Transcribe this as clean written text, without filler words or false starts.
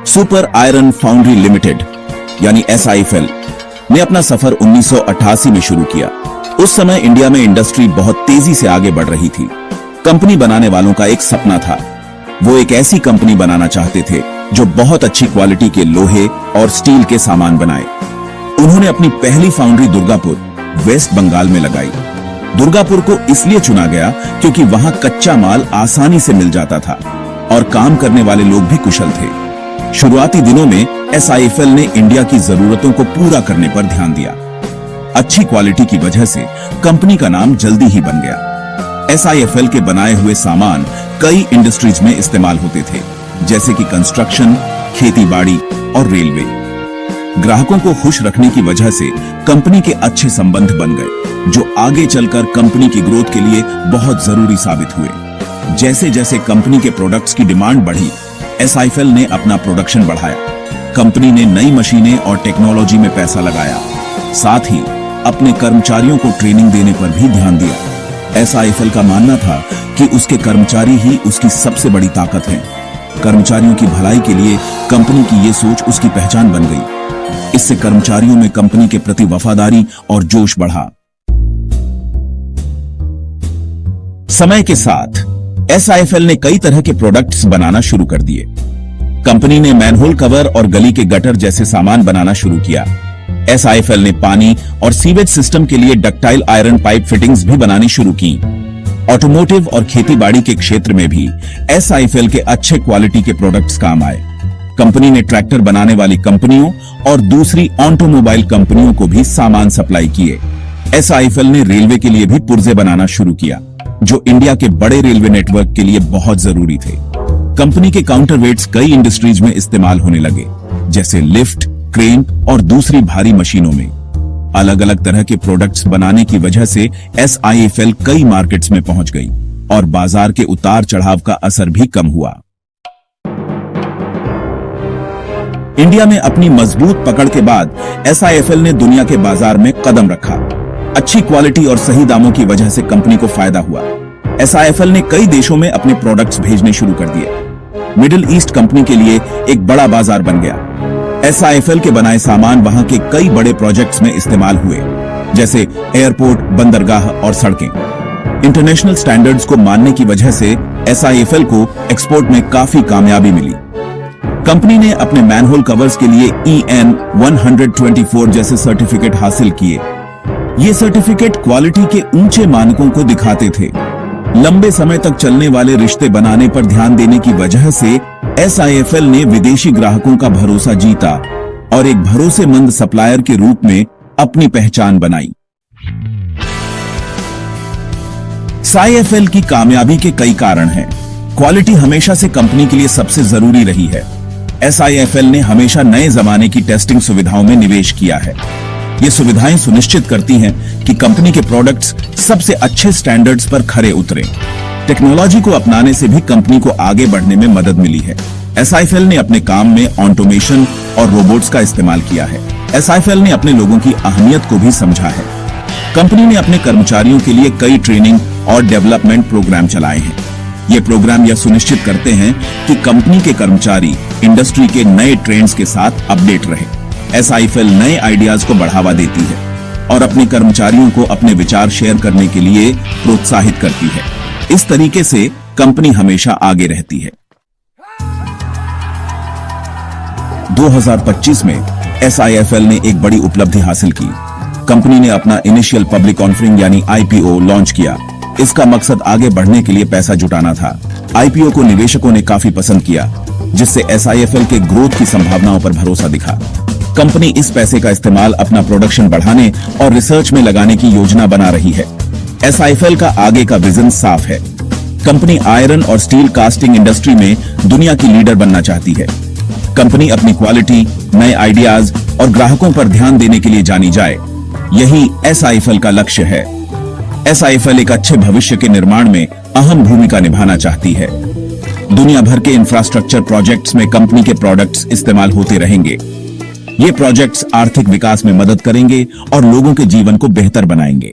Super iron foundry limited यानी SIFL ने अपना सफर 1988 में शुरू किया। उस समय इंडिया में इंडस्ट्री बहुत तेजी से आगे बढ़ रही थी। कंपनी बनाने वालों का एक सपना था, वो एक ऐसी कंपनी बनाना चाहते थे जो बहुत अच्छी क्वालिटी के लोहे और स्टील के सामान बनाए। उन्होंने अपनी पहली फाउंड्री दुर्गापुर, वेस्ट बंगाल में लगाई। दुर्गापुर को इसलिए चुना गया क्योंकि वहां कच्चा माल आसानी से मिल जाता था और काम करने वाले लोग भी कुशल थे। शुरुआती दिनों में SIFL ने इंडिया की जरूरतों को पूरा करने पर ध्यान दिया। अच्छी क्वालिटी की वजह से कंपनी का नाम जल्दी ही बन गया। SIFL के बनाए हुए सामान कई इंडस्ट्रीज में इस्तेमाल होते थे, जैसे कि कंस्ट्रक्शन, खेतीबाड़ी और रेलवे। ग्राहकों को खुश रखने की वजह से कंपनी के अच्छे संबंध बन गए, जो आगे चलकर कंपनी की ग्रोथ के लिए बहुत जरूरी साबित हुए। जैसे जैसे कंपनी के प्रोडक्ट्स की डिमांड बढ़ी, SIFL ने अपना प्रोडक्शन बढ़ाया। कंपनी ने नई मशीनें और टेक्नोलॉजी में पैसा लगाया, साथ ही अपने कर्मचारियों को ट्रेनिंग देने पर भी ध्यान दिया। SIFL का मानना था कि उसके कर्मचारी ही उसकी सबसे बड़ी ताकत हैं। कर्मचारियों की भलाई के लिए कंपनी की ये सोच उसकी पहचान बन गई। इससे कर्मचारियों में कंपनी के प्रति वफादारी और जोश बढ़ा। समय के साथ SIFL ने कई तरह के प्रोडक्ट्स बनाना शुरू कर दिए। कंपनी ने मैनहोल कवर और गली के गटर जैसे सामान बनाना शुरू किया। SIFL ने पानी और सीवेज सिस्टम के लिए डक्टाइल आयरन पाइप फिटिंग्स भी बनानी शुरू की। ऑटोमोटिव और खेतीबाड़ी के क्षेत्र में भी SIFL के अच्छे क्वालिटी के प्रोडक्ट्स काम आए। कंपनी ने ट्रैक्टर बनाने वाली कंपनियों और दूसरी ऑटोमोबाइल कंपनियों को भी सामान सप्लाई किए। SIFL ने रेलवे के लिए भी पुर्जे बनाना शुरू किया, जो इंडिया के बड़े रेलवे नेटवर्क के लिए बहुत जरूरी थे। कंपनी के काउंटरवेट्स कई इंडस्ट्रीज में इस्तेमाल होने लगे, जैसे लिफ्ट, क्रेन और दूसरी भारी मशीनों में। अलग अलग तरह के प्रोडक्ट्स बनाने की वजह से SIFL कई मार्केट्स में पहुंच गई और बाजार के उतार चढ़ाव का असर भी कम हुआ। इंडिया में अपनी मजबूत पकड़ के बाद SIFL ने दुनिया के बाजार में कदम रखा। अच्छी क्वालिटी और सही दामों की वजह से कंपनी को फायदा हुआ। SIFL ने कई देशों में अपने प्रोडक्ट्स भेजने शुरू कर दिए। मिडिल ईस्ट कंपनी के लिए एक बड़ा बाजार बन गया। SIFL के बनाए सामान वहां के कई बड़े प्रोजेक्ट्स में इस्तेमाल हुए, जैसे एयरपोर्ट, बंदरगाह और सड़कें। इंटरनेशनल स्टैंडर्ड्स को मानने की वजह से SIFL को एक्सपोर्ट में काफी कामयाबी मिली। कंपनी ने अपने मैनहोल कवर्स के लिए EN 124 जैसे सर्टिफिकेट हासिल किए। ये सर्टिफिकेट क्वालिटी के ऊंचे मानकों को दिखाते थे। लंबे समय तक चलने वाले रिश्ते बनाने पर ध्यान देने की वजह से SIFL ने विदेशी ग्राहकों का भरोसा जीता और एक भरोसेमंद सप्लायर के रूप में अपनी पहचान बनाई। SIFL की कामयाबी के कई कारण हैं। क्वालिटी हमेशा से कंपनी के लिए सबसे जरूरी रही है। SIFL ने हमेशा नए जमाने की टेस्टिंग सुविधाओं में निवेश किया है। ये सुविधाएं सुनिश्चित करती हैं कि कंपनी के प्रोडक्ट्स सबसे अच्छे स्टैंडर्ड्स पर खरे उतरे। टेक्नोलॉजी को अपनाने से भी कंपनी को आगे बढ़ने में मदद मिली है। SIFL ने अपने काम में ऑटोमेशन और रोबोट्स का इस्तेमाल किया है। SIFL ने अपने लोगों की अहमियत को भी समझा है। कंपनी ने अपने कर्मचारियों के लिए कई ट्रेनिंग और डेवलपमेंट प्रोग्राम चलाए हैं। ये प्रोग्राम यह सुनिश्चित करते हैं कि कंपनी के कर्मचारी इंडस्ट्री के नए ट्रेंड्स के साथ अपडेट रहे। SIFL नए आइडियाज को बढ़ावा देती है और अपने कर्मचारियों को अपने विचार शेयर करने के लिए प्रोत्साहित करती है। इस तरीके से कंपनी हमेशा आगे रहती है। 2025 में SIFL ने एक बड़ी उपलब्धि हासिल की। कंपनी ने अपना इनिशियल पब्लिक ऑफरिंग यानी IPO लॉन्च किया। इसका मकसद आगे बढ़ने के लिए पैसा जुटाना था। IPO को निवेशकों ने काफी पसंद किया, जिससे SIFL के ग्रोथ की संभावनाओं पर भरोसा दिखा। कंपनी इस पैसे का इस्तेमाल अपना प्रोडक्शन बढ़ाने और रिसर्च में लगाने की योजना बना रही है। SIFL का आगे का विजन साफ है। कंपनी आयरन और स्टील कास्टिंग इंडस्ट्री में दुनिया की लीडर बनना चाहती है। कंपनी अपनी क्वालिटी, नए आइडियाज और ग्राहकों पर ध्यान देने के लिए जानी जाए, यही SIFL का लक्ष्य है। SIFL एक अच्छे भविष्य के निर्माण में अहम भूमिका निभाना चाहती है। दुनिया भर के इंफ्रास्ट्रक्चर प्रोजेक्ट्स में कंपनी के प्रोडक्ट्स इस्तेमाल होते रहेंगे। ये प्रोजेक्ट्स आर्थिक विकास में मदद करेंगे और लोगों के जीवन को बेहतर बनाएंगे।